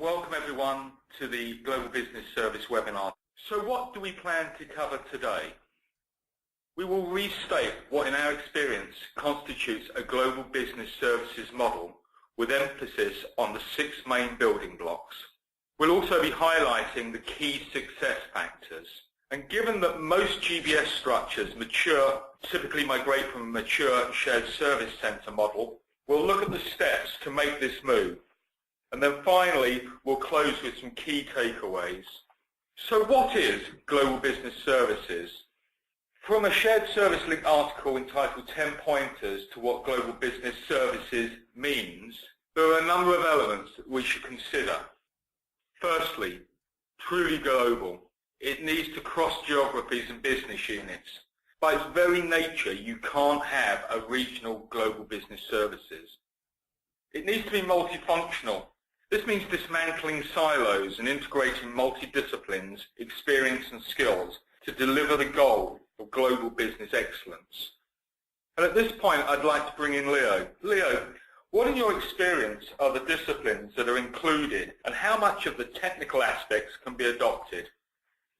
Welcome everyone to the Global Business Service webinar. So what do we plan to cover today? We will restate what in our experience constitutes a global business services model with emphasis on the 6 main building blocks. We'll also be highlighting the key success factors. And given that most GBS structures typically migrate from a mature shared service center model, we'll look at the steps to make this move. And then finally, we'll close with some key takeaways. So what is Global Business Services? From a Shared Service Link article entitled 10 Pointers to What Global Business Services Means, there are a number of elements that we should consider. Firstly, truly global. It needs to cross geographies and business units. By its very nature, you can't have a regional global business services. It needs to be multifunctional. This means dismantling silos and integrating multidisciplines, experience and skills to deliver the goal of global business excellence. And at this point, I'd like to bring in Leo. Leo, what in your experience are the disciplines that are included and how much of the technical aspects can be adopted?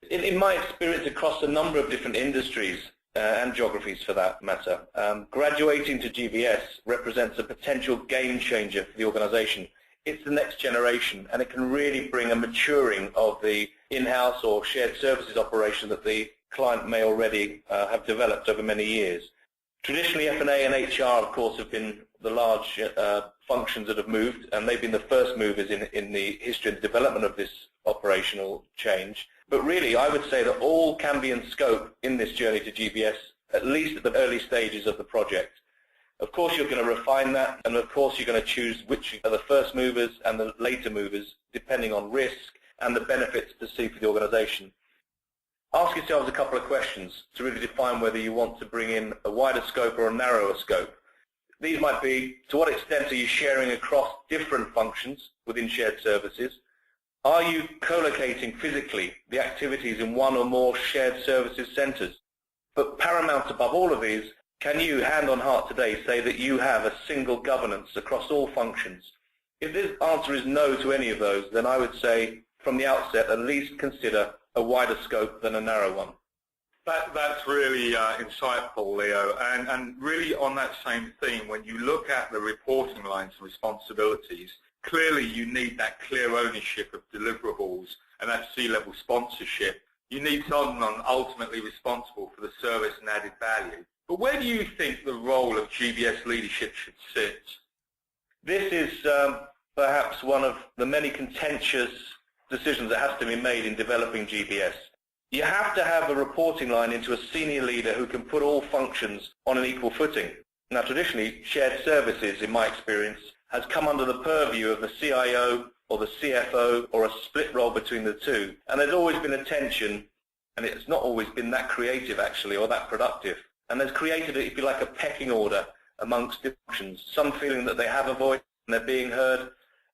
In my experience across a number of different industries and geographies for that matter, graduating to GBS represents a potential game changer for the organization. It's the next generation, and it can really bring a maturing of the in-house or shared services operation that the client may already have developed over many years. Traditionally, F&A and HR, of course, have been the large functions that have moved, and they've been the first movers in the history and development of this operational change. But really, I would say that all can be in scope in this journey to GBS, at least at the early stages of the project. Of course, you're going to refine that, and of course, you're going to choose which are the first movers and the later movers, depending on risk and the benefits perceived for the organization. Ask yourselves a couple of questions to really define whether you want to bring in a wider scope or a narrower scope. These might be, to what extent are you sharing across different functions within shared services? Are you co-locating physically the activities in one or more shared services centers? But paramount above all of these, can you, hand on heart today, say that you have a single governance across all functions? If the answer is no to any of those, then I would say from the outset at least consider a wider scope than a narrow one. That's really insightful, Leo, and really on that same theme, when you look at the reporting lines and responsibilities, clearly you need that clear ownership of deliverables and that C-level sponsorship. You need someone ultimately responsible for the service and added value. But where do you think the role of GBS leadership should sit? This is perhaps one of the many contentious decisions that has to be made in developing GBS. You have to have a reporting line into a senior leader who can put all functions on an equal footing. Now, traditionally, shared services, in my experience, has come under the purview of the CIO or the CFO or a split role between the two. And there's always been a tension, and it's not always been that creative, actually, or that productive. And there's created, if you like, a pecking order amongst functions, some feeling that they have a voice and they're being heard,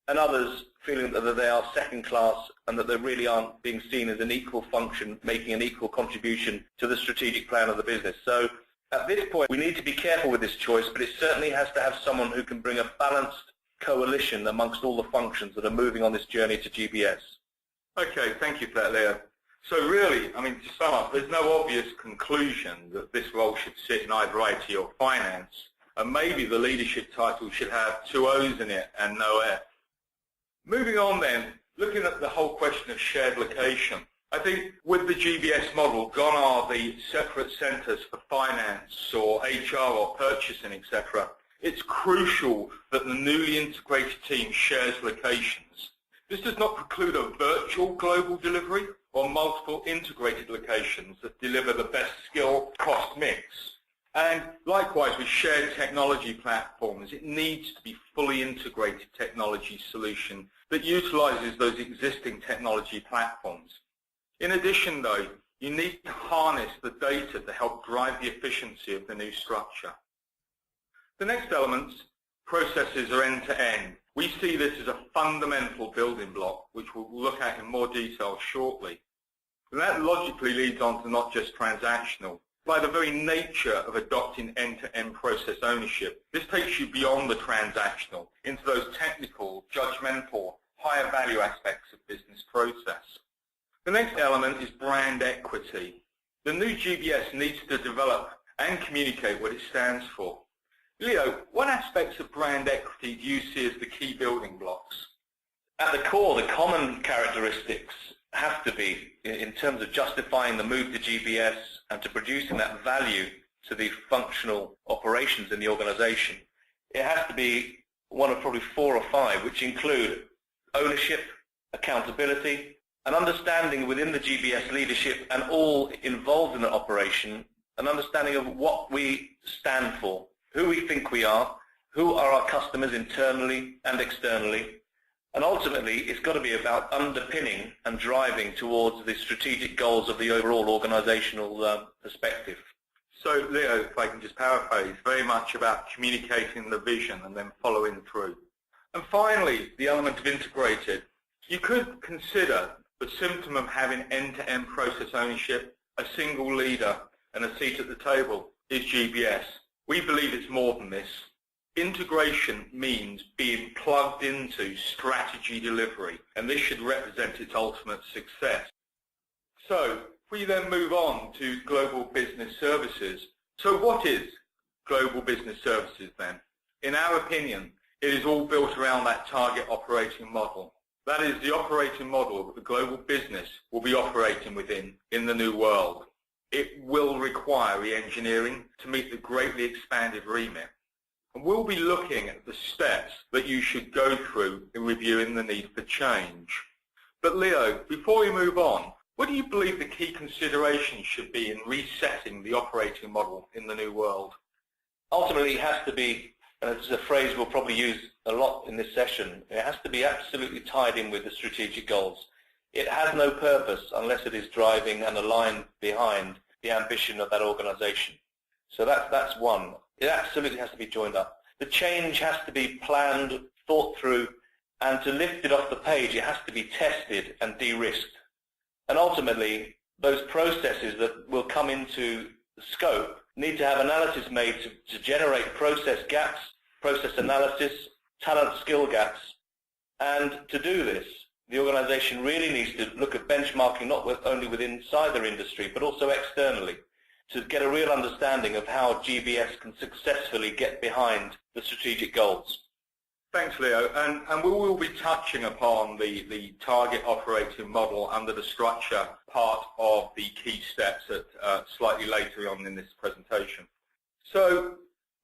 and others feeling that they are second class and that they really aren't being seen as an equal function, making an equal contribution to the strategic plan of the business. So at this point, we need to be careful with this choice, but it certainly has to have someone who can bring a balanced coalition amongst all the functions that are moving on this journey to GBS. Okay, thank you for that, Leo. So really, I mean, to sum up, there's no obvious conclusion that this role should sit in either IT or finance, and maybe the leadership title should have 2 O's in it and no F. Moving on then, looking at the whole question of shared location, I think with the GBS model, gone are the separate centers for finance or HR or purchasing, etc. It's crucial that the newly integrated team shares locations. This does not preclude a virtual global delivery or multiple integrated locations that deliver the best skill cost mix. And likewise with shared technology platforms, it needs to be fully integrated technology solution that utilizes those existing technology platforms. In addition though, you need to harness the data to help drive the efficiency of the new structure. The next elements, processes are end-to-end. We see this as a fundamental building block, which we'll look at in more detail shortly. And that logically leads on to not just transactional. By the very nature of adopting end-to-end process ownership, this takes you beyond the transactional into those technical, judgmental, higher value aspects of business process. The next element is brand equity. The new GBS needs to develop and communicate what it stands for. Leo, what aspects of brand equity do you see as the key building blocks? At the core, the common characteristics have to be, in terms of justifying the move to GBS and to producing that value to the functional operations in the organization, it has to be one of probably 4 or 5, which include ownership, accountability, an understanding within the GBS leadership and all involved in the operation, an understanding of what we stand for, who we think we are, who are our customers internally and externally, and ultimately it's got to be about underpinning and driving towards the strategic goals of the overall organizational perspective. So Leo, if I can just paraphrase, very much about communicating the vision and then following through. And finally, the element of integrated. You could consider the symptom of having end-to-end process ownership, a single leader and a seat at the table is GBS. We believe it's more than this. Integration means being plugged into strategy delivery, and this should represent its ultimate success. So, if we then move on to global business services. So what is global business services then? In our opinion, it is all built around that target operating model. That is the operating model that the global business will be operating within in the new world. It will require re-engineering to meet the greatly expanded remit. And we'll be looking at the steps that you should go through in reviewing the need for change. But Leo, before we move on, what do you believe the key considerations should be in resetting the operating model in the new world? Ultimately, it has to be, and it's a phrase we'll probably use a lot in this session, it has to be absolutely tied in with the strategic goals. It has no purpose unless it is driving and aligned behind the ambition of that organization. So that's one. It absolutely has to be joined up. The change has to be planned, thought through, and to lift it off the page, it has to be tested and de-risked. And ultimately, those processes that will come into scope need to have analysis made to generate process gaps, process analysis, talent skill gaps. And to do this, the organization really needs to look at benchmarking not only within inside their industry, but also externally, to get a real understanding of how GBS can successfully get behind the strategic goals. Thanks, Leo. And we will be touching upon the target operating model under the structure part of the key steps at slightly later on in this presentation. So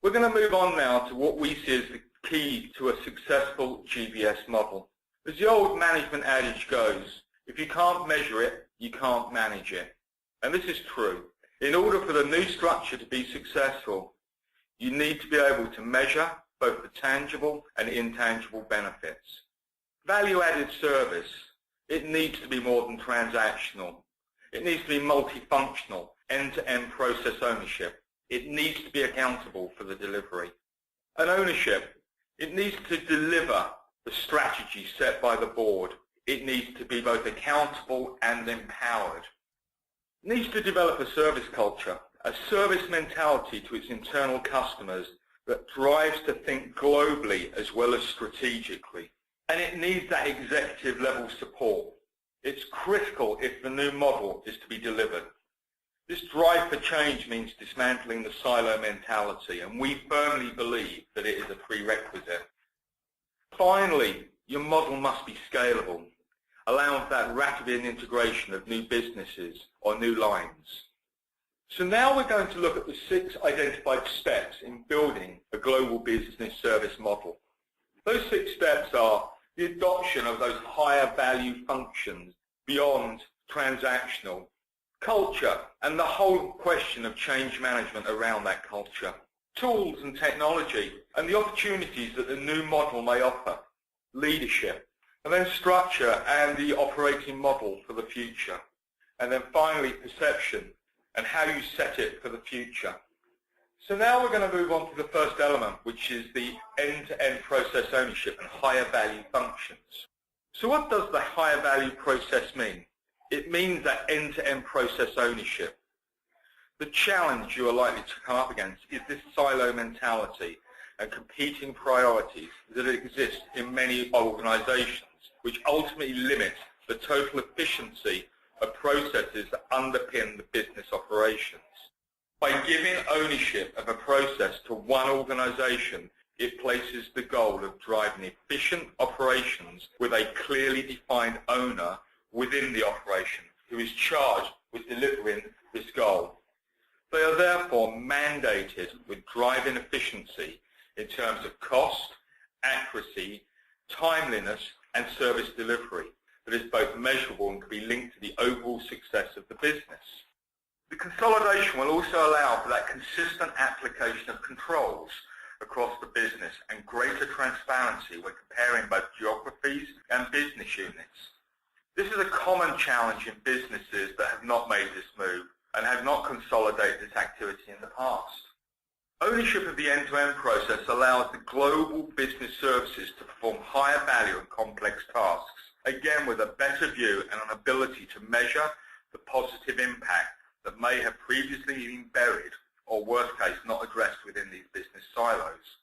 we're going to move on now to what we see as the key to a successful GBS model. As the old management adage goes, if you can't measure it, you can't manage it. And this is true. In order for the new structure to be successful, you need to be able to measure both the tangible and intangible benefits. Value-added service, it needs to be more than transactional. It needs to be multifunctional, end-to-end process ownership. It needs to be accountable for the delivery. And ownership, it needs to deliver the strategy set by the board. It needs to be both accountable and empowered. It needs to develop a service culture, a service mentality to its internal customers that drives to think globally as well as strategically. And it needs that executive level support. It's critical if the new model is to be delivered. This drive for change means dismantling the silo mentality, and we firmly believe that it is a prerequisite. Finally, your model must be scalable, allowing for that rapid integration of new businesses or new lines. So now we're going to look at the 6 identified steps in building a global business service model. Those 6 steps are the adoption of those higher value functions beyond transactional, culture and the whole question of change management around that culture, tools and technology and the opportunities that the new model may offer, leadership, and then structure and the operating model for the future, and then finally perception and how you set it for the future. So now we're going to move on to the first element, which is the end-to-end process ownership and higher value functions. So what does the higher value process mean? It means that end-to-end process ownership. The challenge you are likely to come up against is this silo mentality and competing priorities that exist in many organizations which ultimately limits the total efficiency of processes that underpin the business operations. By giving ownership of a process to one organization, it places the goal of driving efficient operations with a clearly defined owner within the operation who is charged with delivering this goal. They are therefore mandated with driving efficiency in terms of cost, accuracy, timeliness, and service delivery that is both measurable and can be linked to the overall success of the business. The consolidation will also allow for that consistent application of controls across the business and greater transparency when comparing both geographies and business units. This is a common challenge in businesses that have not made this move and have not consolidated this activity in the past. Ownership of the end-to-end process allows the global business services to perform higher value and complex tasks, again with a better view and an ability to measure the positive impact that may have previously been buried or, worst case, not addressed within these business silos.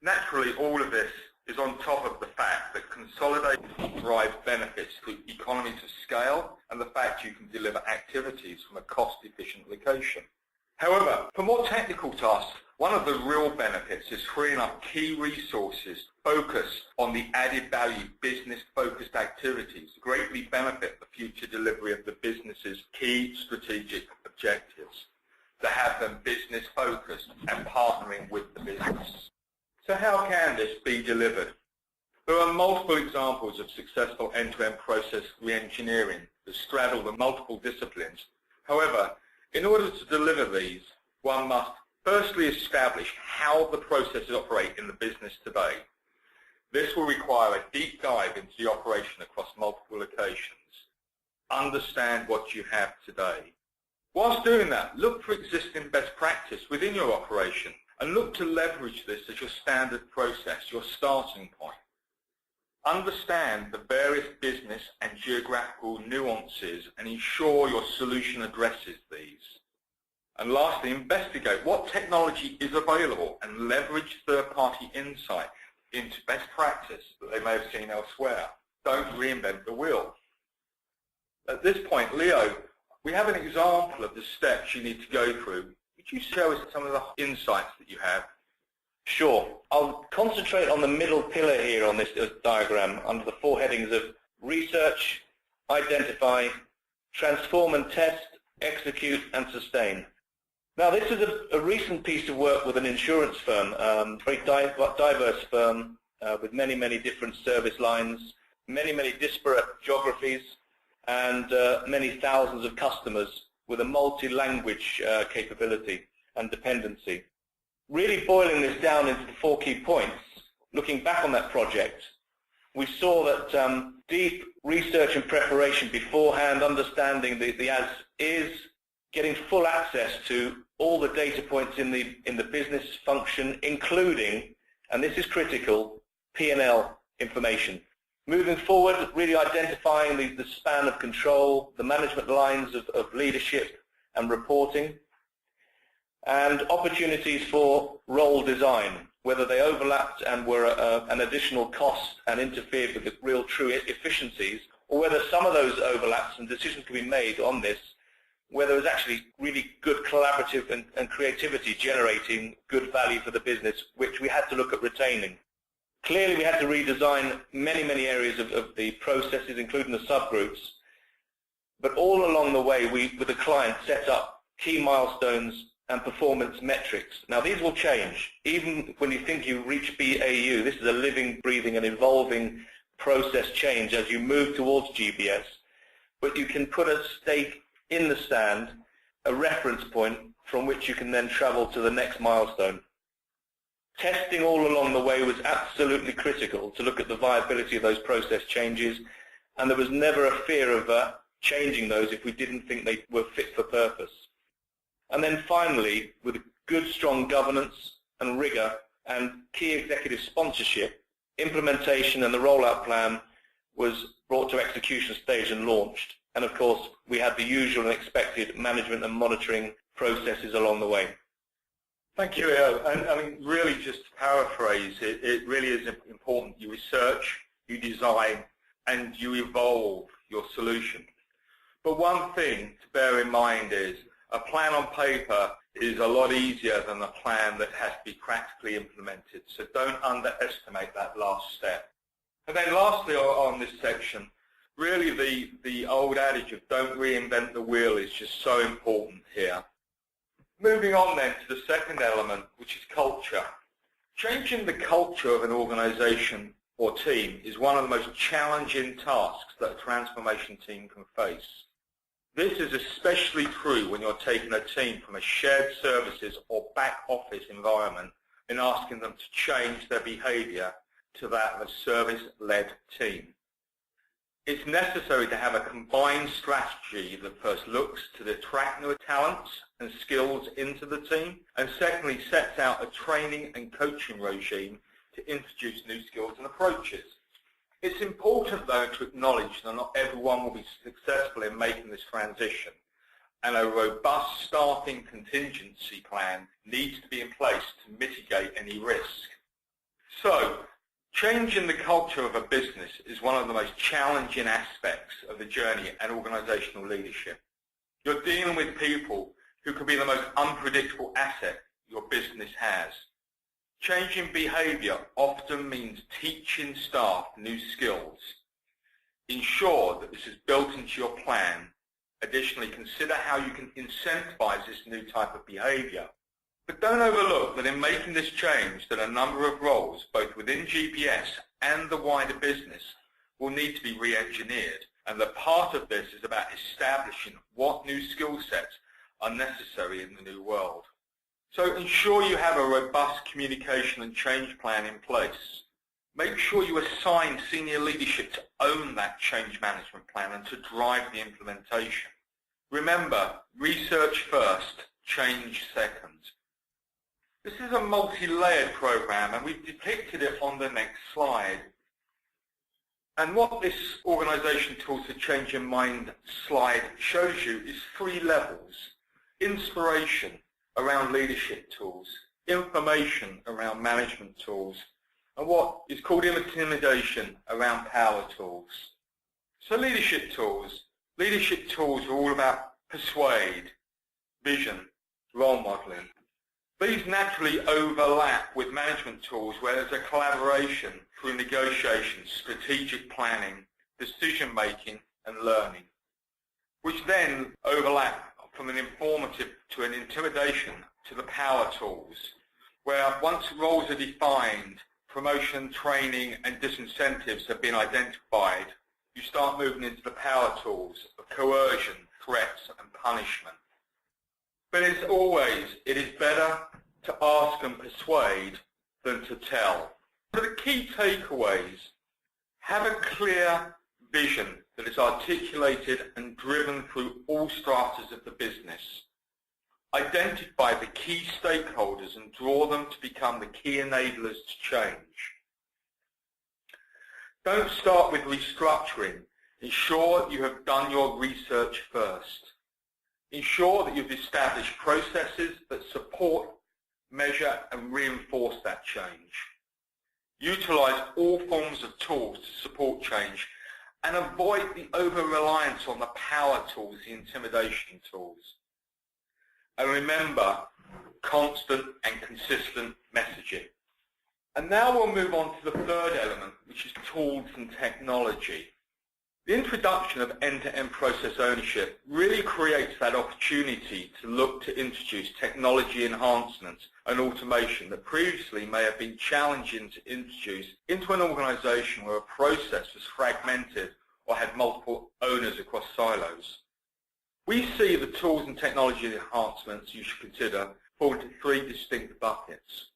Naturally, all of this is on top of the fact that consolidation drives benefits to economies of scale and the fact you can deliver activities from a cost-efficient location. However, for more technical tasks, one of the real benefits is freeing up key resources to focus on the added value business-focused activities to greatly benefit the future delivery of the business's key strategic objectives, to have them business-focused and partnering with the business. So how can this be delivered? There are multiple examples of successful end-to-end process re-engineering that straddle the multiple disciplines. However, in order to deliver these, one must firstly establish how the processes operate in the business today. This will require a deep dive into the operation across multiple locations. Understand what you have today. Whilst doing that, look for existing best practice within your operation and look to leverage this as your standard process, your starting point. Understand the various business and geographical nuances and ensure your solution addresses these. And lastly, investigate what technology is available and leverage third-party insight into best practice that they may have seen elsewhere. Don't reinvent the wheel. At this point, Leo, we have an example of the steps you need to go through. Would you show us some of the insights that you have? Sure. I'll concentrate on the middle pillar here on this diagram under the four headings of research, identify, transform and test, execute and sustain. Now this is a recent piece of work with an insurance firm, very diverse firm with many different service lines, many disparate geographies and many thousands of customers with a multi-language capability and dependency. Really boiling this down into the four key points, looking back on that project, we saw that deep research and preparation beforehand, understanding the as-is, getting full access to all the data points in the business function, including, and this is critical, P&L information. Moving forward, really identifying the span of control, the management lines of leadership and reporting, and opportunities for role design, whether they overlapped and were an additional cost and interfered with the real true efficiencies, or whether some of those overlaps and decisions could be made on this, where there was actually really good collaborative and creativity generating good value for the business, which we had to look at retaining. Clearly we had to redesign many areas of the processes, including the subgroups, but all along the way we, with the client, set up key milestones and performance metrics. Now these will change. Even when you think you reach BAU, this is a living, breathing and evolving process change as you move towards GBS, but you can put a stake in the sand, a reference point from which you can then travel to the next milestone. Testing all along the way was absolutely critical to look at the viability of those process changes, and there was never a fear of changing those if we didn't think they were fit for purpose. And then finally, with good, strong governance and rigor and key executive sponsorship, implementation and the rollout plan was brought to execution stage and launched. And of course, we had the usual and expected management and monitoring processes along the way. Thank you, Leo. And I mean, really just to paraphrase, it really is important you research, you design, and you evolve your solution. But one thing to bear in mind is a plan on paper is a lot easier than a plan that has to be practically implemented. So don't underestimate that last step. And then lastly on this section, really the old adage of don't reinvent the wheel is just so important here. Moving on then to the second element, which is culture. Changing the culture of an organization or team is one of the most challenging tasks that a transformation team can face. This is especially true when you're taking a team from a shared services or back office environment and asking them to change their behavior to that of a service-led team. It's necessary to have a combined strategy that first looks to attract new talents and skills into the team, and secondly sets out a training and coaching regime to introduce new skills and approaches. It's important, though, to acknowledge that not everyone will be successful in making this transition, and a robust staffing contingency plan needs to be in place to mitigate any risk. So, changing the culture of a business is one of the most challenging aspects of the journey and organizational leadership. You're dealing with people who can be the most unpredictable asset your business has. Changing behavior often means teaching staff new skills. Ensure that this is built into your plan. Additionally, consider how you can incentivize this new type of behavior. But don't overlook that in making this change that a number of roles, both within GPS and the wider business, will need to be re-engineered, and that part of this is about establishing what new skill sets are necessary in the new world. So ensure you have a robust communication and change plan in place. Make sure you assign senior leadership to own that change management plan and to drive the implementation. Remember, research first, change second. This is a multi-layered program, and we've depicted it on the next slide. And what this Organization Tools for Change in Mind slide shows you is 3 levels. Inspiration around leadership tools, information around management tools, and what is called intimidation around power tools. So leadership tools are all about persuade, vision, role modeling. These naturally overlap with management tools where there's a collaboration through negotiation, strategic planning, decision making and learning, which then overlap from an informative to an intimidation to the power tools, where once roles are defined, promotion, training and disincentives have been identified, you start moving into the power tools of coercion, threats and punishment. But as always, it is better to ask and persuade than to tell. So the key takeaways: have a clear vision that is articulated and driven through all stratas of the business. Identify the key stakeholders and draw them to become the key enablers to change. Don't start with restructuring. Ensure you have done your research first. Ensure that you've established processes that support, measure and reinforce that change. Utilize all forms of tools to support change and avoid the over-reliance on the power tools, the intimidation tools. And remember, constant and consistent messaging. And now we'll move on to the third element, which is tools and technology. The introduction of end-to-end process ownership really creates that opportunity to look to introduce technology enhancements and automation that previously may have been challenging to introduce into an organization where a process was fragmented or had multiple owners across silos. We see the tools and technology enhancements you should consider fall into 3 distinct buckets.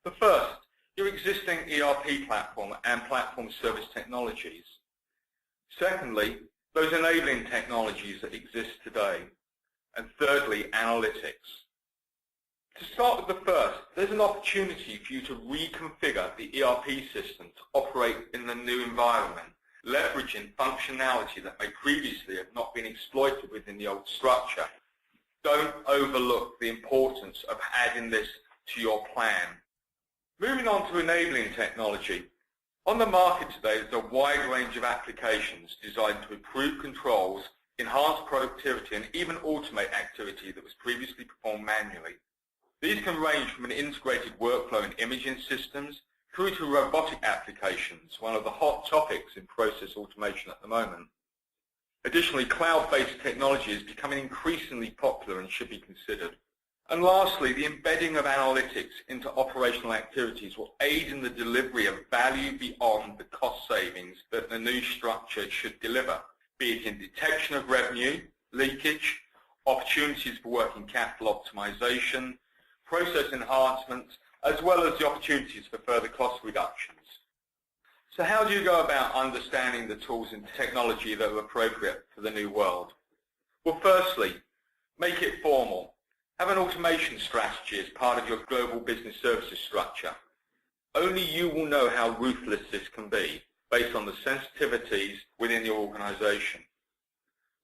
The first, your existing ERP platform and platform service technologies. Secondly, those enabling technologies that exist today. And thirdly, analytics. To start with the first, there's an opportunity for you to reconfigure the ERP system to operate in the new environment, leveraging functionality that may previously have not been exploited within the old structure. Don't overlook the importance of adding this to your plan. Moving on to enabling technology. On the market today, there's a wide range of applications designed to improve controls, enhance productivity, and even automate activity that was previously performed manually. These can range from an integrated workflow in imaging systems through to robotic applications, one of the hot topics in process automation at the moment. Additionally, cloud-based technology is becoming increasingly popular and should be considered. And lastly, the embedding of analytics into operational activities will aid in the delivery of value beyond the cost savings that the new structure should deliver, be it in detection of revenue, leakage, opportunities for working capital optimization, process enhancements, as well as the opportunities for further cost reductions. So how do you go about understanding the tools and technology that are appropriate for the new world? Well, firstly, make it formal. Have an automation strategy as part of your global business services structure. Only you will know how ruthless this can be based on the sensitivities within your organization.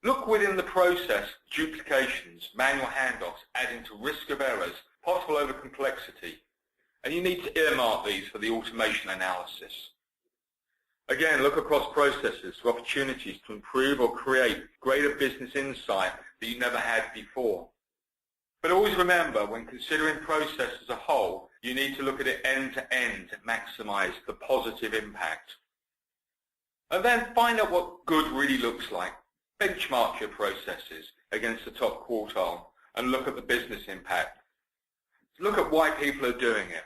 Look within the process, duplications, manual handoffs, adding to risk of errors, possible over complexity, and you need to earmark these for the automation analysis. Again, look across processes for opportunities to improve or create greater business insight that you never had before. But always remember, when considering process as a whole, you need to look at it end to end to maximize the positive impact. And then find out what good really looks like. Benchmark your processes against the top quartile and look at the business impact. Look at why people are doing it.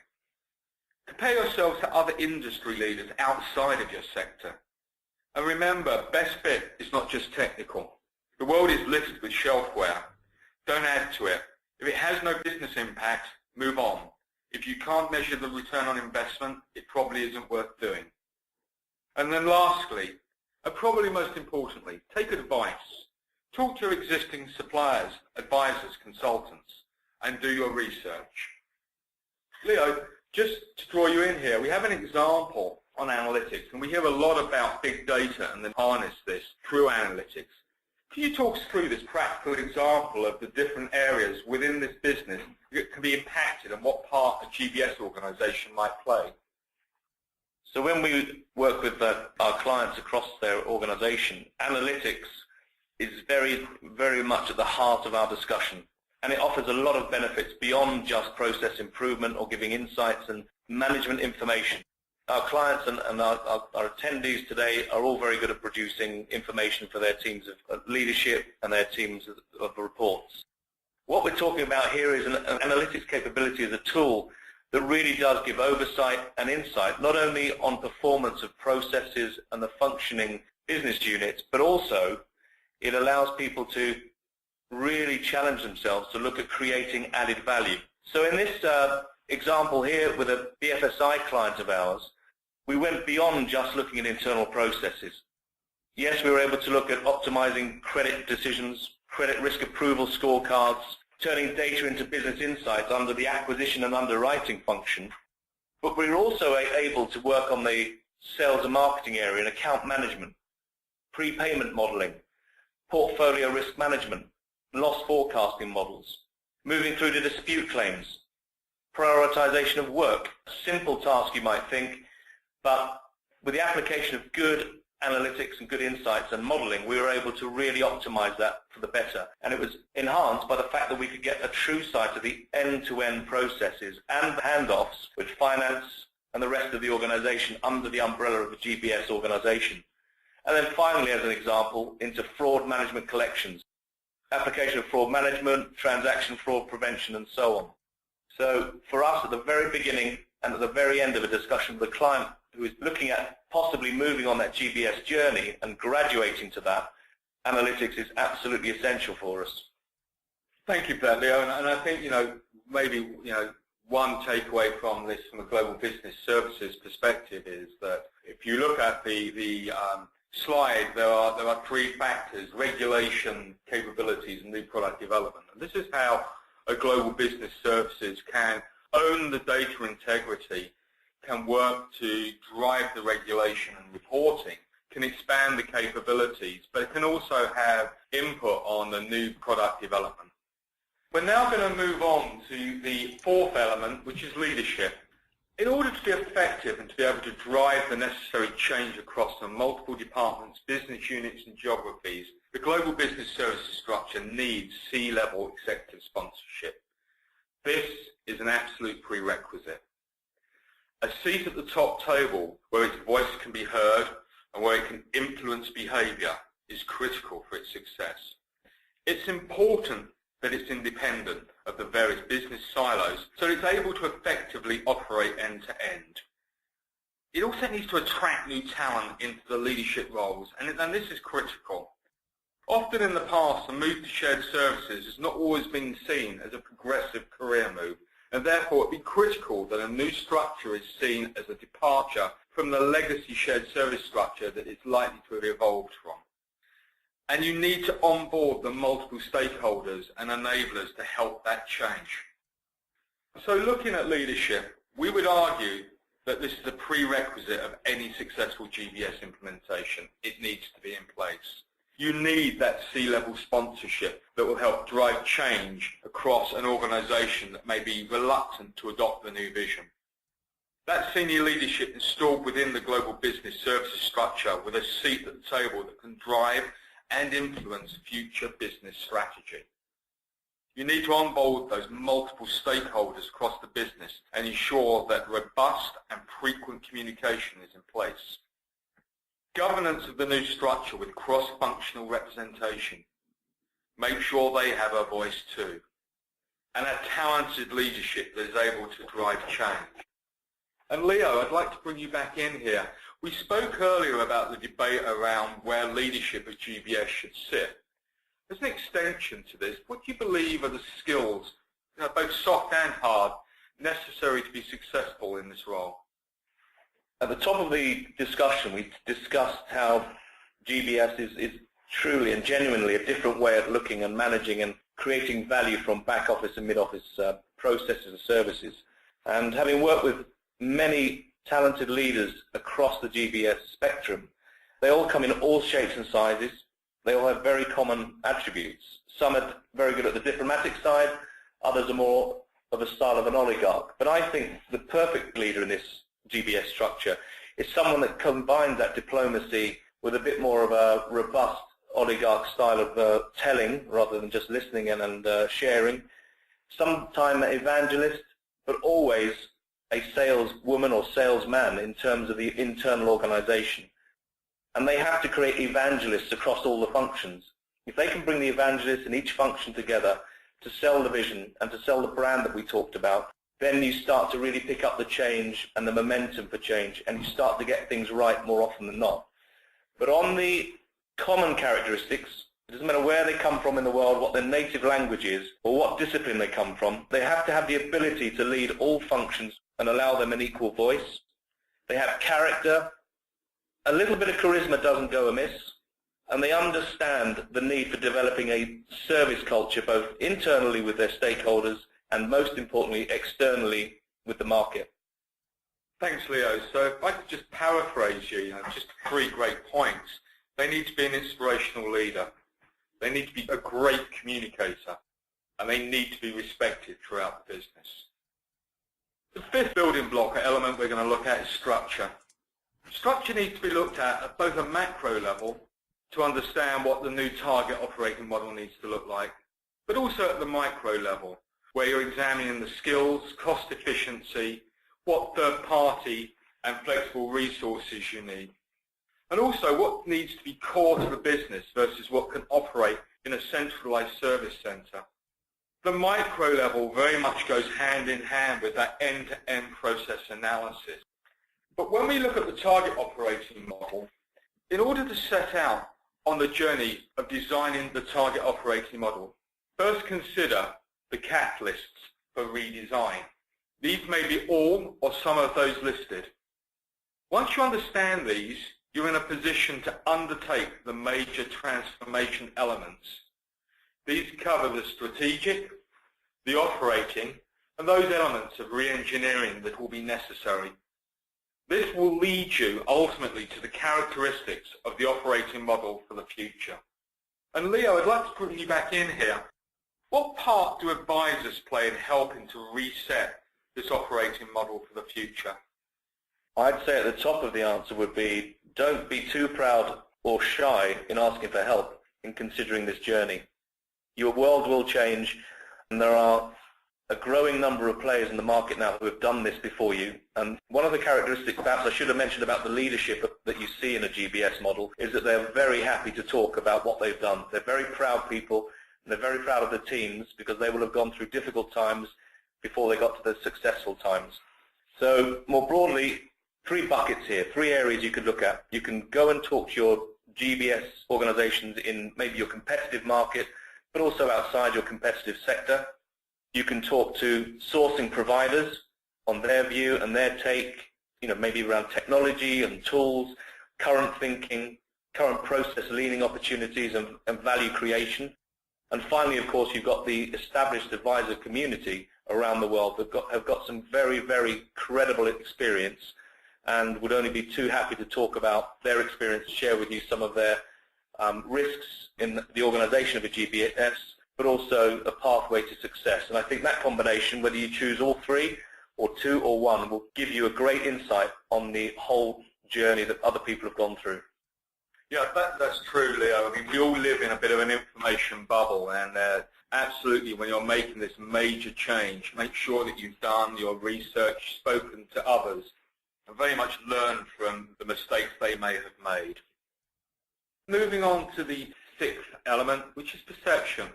Compare yourselves to other industry leaders outside of your sector. And remember, best fit is not just technical. The world is littered with shelfware. Don't add to it. If it has no business impact, move on. If you can't measure the return on investment, it probably isn't worth doing. And then lastly, and probably most importantly, take advice. Talk to your existing suppliers, advisors, consultants, and do your research. Leo, just to draw you in here, we have an example on analytics, and we hear a lot about big data and then harness this through analytics. Can you talk us through this practical example of the different areas within this business that can be impacted and what part a GBS organization might play? So when we work with our clients across their organization, analytics is very, very much at the heart of our discussion. And it offers a lot of benefits beyond just process improvement or giving insights and management information. Our clients and our attendees today are all very good at producing information for their teams of leadership and their teams of reports. What we're talking about here is an analytics capability as a tool that really does give oversight and insight, not only on performance of processes and the functioning business units, but also it allows people to really challenge themselves to look at creating added value. So in this example here with a BFSI client of ours, we went beyond just looking at internal processes. Yes, we were able to look at optimizing credit decisions, credit risk approval scorecards, turning data into business insights under the acquisition and underwriting function, but we were also able to work on the sales and marketing area and account management, prepayment modeling, portfolio risk management, loss forecasting models, moving through to dispute claims, prioritization of work, a simple task you might think, but with the application of good analytics and good insights and modeling, we were able to really optimize that for the better. And it was enhanced by the fact that we could get a true sight of the end-to-end processes and handoffs with finance and the rest of the organization under the umbrella of a GBS organization. And then finally, as an example, into fraud management collections, application of fraud management, transaction fraud prevention, and so on. So for us, at the very beginning and at the very end of a discussion with a client who is looking at possibly moving on that GBS journey and graduating to that, analytics is absolutely essential for us. Thank you for that, Leo. And I think, maybe, one takeaway from this from a global business services perspective is that if you look at the slide, there are three factors: regulation, capabilities, and new product development. And this is how a global business services can own the data integrity, can work to drive the regulation and reporting, can expand the capabilities, but it can also have input on the new product development. We're now going to move on to the fourth element, which is leadership. In order to be effective and to be able to drive the necessary change across the multiple departments, business units and geographies, the global business services structure needs C-level executive sponsorship. This is an absolute prerequisite. A seat at the top table where its voice can be heard and where it can influence behaviour is critical for its success. It's important that it's independent of the various business silos so it's able to effectively operate end-to-end. It also needs to attract new talent into the leadership roles, and this is critical. Often in the past, the move to shared services has not always been seen as a progressive career move, and therefore it would be critical that a new structure is seen as a departure from the legacy shared service structure that it's likely to have evolved from. And you need to onboard the multiple stakeholders and enablers to help that change. So looking at leadership, we would argue that this is a prerequisite of any successful GBS implementation. It needs to be in place. You need that C-level sponsorship that will help drive change across an organisation that may be reluctant to adopt the new vision. That senior leadership installed within the global business services structure with a seat at the table that can drive and influence future business strategy. You need to onboard those multiple stakeholders across the business and ensure that robust and frequent communication is in place. Governance of the new structure with cross-functional representation. Make sure they have a voice too. And a talented leadership that is able to drive change. And Leo, I'd like to bring you back in here. We spoke earlier about the debate around where leadership at GBS should sit. As an extension to this, what do you believe are the skills, both soft and hard, necessary to be successful in this role? At the top of the discussion, we discussed how GBS is truly and genuinely a different way of looking and managing and creating value from back office and mid office processes and services. And having worked with many talented leaders across the GBS spectrum, they all come in all shapes and sizes. They all have very common attributes. Some are very good at the diplomatic side, others are more of a style of an oligarch. But I think the perfect leader in this GBS structure is someone that combines that diplomacy with a bit more of a robust oligarch style of telling rather than just listening and sharing. Sometimes an evangelist, but always a saleswoman or salesman in terms of the internal organization. And they have to create evangelists across all the functions. If they can bring the evangelists in each function together to sell the vision and to sell the brand that we talked about, then you start to really pick up the change and the momentum for change, and you start to get things right more often than not. But on the common characteristics, it doesn't matter where they come from in the world, what their native language is, or what discipline they come from, they have to have the ability to lead all functions and allow them an equal voice. They have character. A little bit of charisma doesn't go amiss, and they understand the need for developing a service culture both internally with their stakeholders and most importantly externally with the market. Thanks, Leo. So if I could just paraphrase you, just 3 great points. They need to be an inspirational leader. They need to be a great communicator, and they need to be respected throughout the business. The 5th building block or element we're going to look at is structure. Structure needs to be looked at both a macro level to understand what the new target operating model needs to look like, but also at the micro level where you're examining the skills, cost efficiency, what third-party and flexible resources you need, and also what needs to be core to the business versus what can operate in a centralized service center. The micro level very much goes hand in hand with that end-to-end process analysis. But when we look at the target operating model, in order to set out on the journey of designing the target operating model, first consider the catalysts for redesign. These may be all or some of those listed. Once you understand these, you're in a position to undertake the major transformation elements. These cover the strategic, the operating, and those elements of re-engineering that will be necessary. This will lead you ultimately to the characteristics of the operating model for the future. And Leo, I'd like to bring you back in here. What part do advisors play in helping to reset this operating model for the future? I'd say at the top of the answer would be, don't be too proud or shy in asking for help in considering this journey. Your world will change, and there are a growing number of players in the market now who have done this before you. And one of the characteristics, perhaps I should have mentioned about the leadership that you see in a GBS model, is that they're very happy to talk about what they've done. They're very proud people, and they're very proud of the teams because they will have gone through difficult times before they got to the successful times. So more broadly, 3 buckets here, 3 areas you could look at. You can go and talk to your GBS organizations in maybe your competitive market, but also outside your competitive sector. You can talk to sourcing providers on their view and their take, maybe around technology and tools, current thinking, current process leaning opportunities and value creation. And finally, of course, you've got the established advisor community around the world that have got some very, very credible experience and would only be too happy to talk about their experience, share with you some of their risks in the organization of a GBS, but also a pathway to success. And I think that combination, whether you choose all 3 or 2 or 1, will give you a great insight on the whole journey that other people have gone through. Yeah, that's true, Leo. I mean, we all live in a bit of an information bubble, and absolutely, when you're making this major change, make sure that you've done your research, spoken to others, and very much learned from the mistakes they may have made. Moving on to the 6th element, which is perception.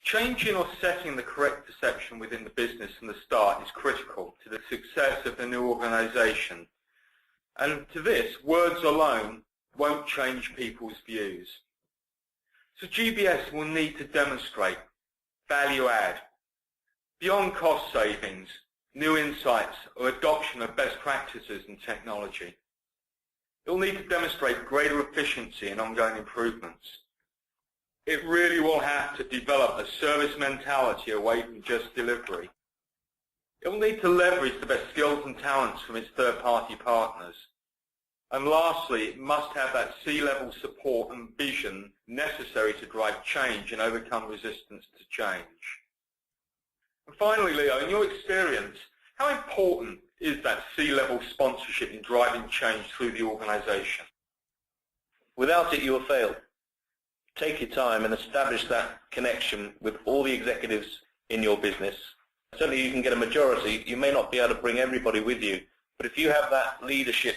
Changing or setting the correct perception within the business from the start is critical to the success of the new organization. And to this, words alone won't change people's views. So GBS will need to demonstrate value add, beyond cost savings, new insights, or adoption of best practices and technology. It will need to demonstrate greater efficiency and ongoing improvements. It really will have to develop a service mentality away from just delivery. It will need to leverage the best skills and talents from its third-party partners. And lastly, it must have that C-level support and vision necessary to drive change and overcome resistance to change. And finally, Leo, in your experience, how important is that C-level sponsorship in driving change through the organization? Without it, you will fail. Take your time and establish that connection with all the executives in your business. Certainly you can get a majority. You may not be able to bring everybody with you, but if you have that leadership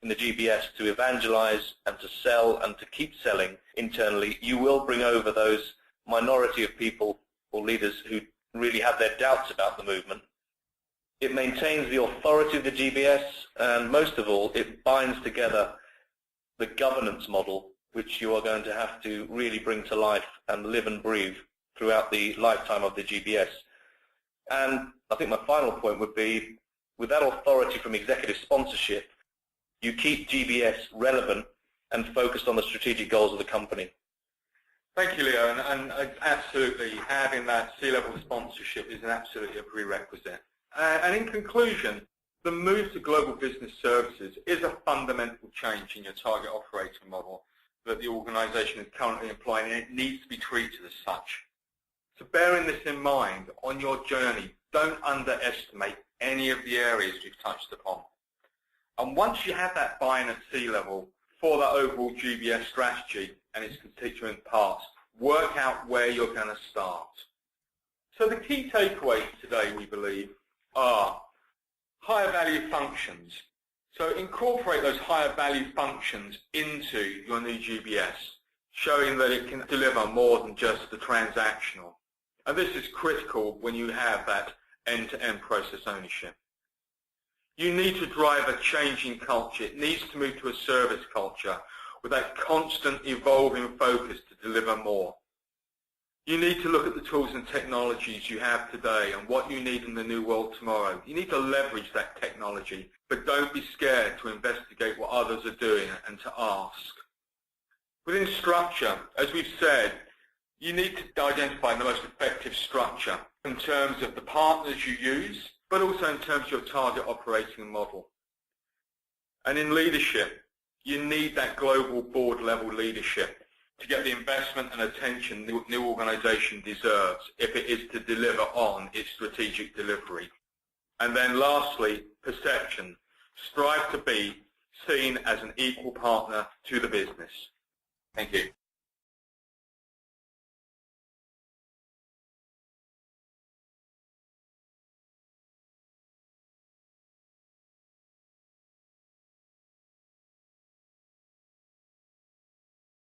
in the GBS to evangelize and to sell and to keep selling internally, you will bring over those minority of people or leaders who really have their doubts about the movement. It maintains the authority of the GBS, and most of all, it binds together the governance model, which you are going to have to really bring to life and live and breathe throughout the lifetime of the GBS. And I think my final point would be, with that authority from executive sponsorship, you keep GBS relevant and focused on the strategic goals of the company. Thank you, Leo, and absolutely having that C-level sponsorship is absolutely a prerequisite. And in conclusion, the move to global business services is a fundamental change in your target operating model that the organization is currently employing, and it needs to be treated as such. So bearing this in mind, on your journey, don't underestimate any of the areas we've touched upon. And once you have that buy-in at C-level for that overall GBS strategy and its constituent parts, work out where you're going to start. So the key takeaways today, we believe, are higher value functions. So incorporate those higher value functions into your new GBS, showing that it can deliver more than just the transactional. And this is critical when you have that end-to-end process ownership. You need to drive a changing culture. It needs to move to a service culture with that constant evolving focus to deliver more. You need to look at the tools and technologies you have today and what you need in the new world tomorrow. You need to leverage that technology, but don't be scared to investigate what others are doing and to ask. Within structure, as we've said, you need to identify the most effective structure in terms of the partners you use, but also in terms of your target operating model. And in leadership, you need that global board level leadership to get the investment and attention the new organization deserves if it is to deliver on its strategic delivery. And then lastly, perception. Strive to be seen as an equal partner to the business. Thank you.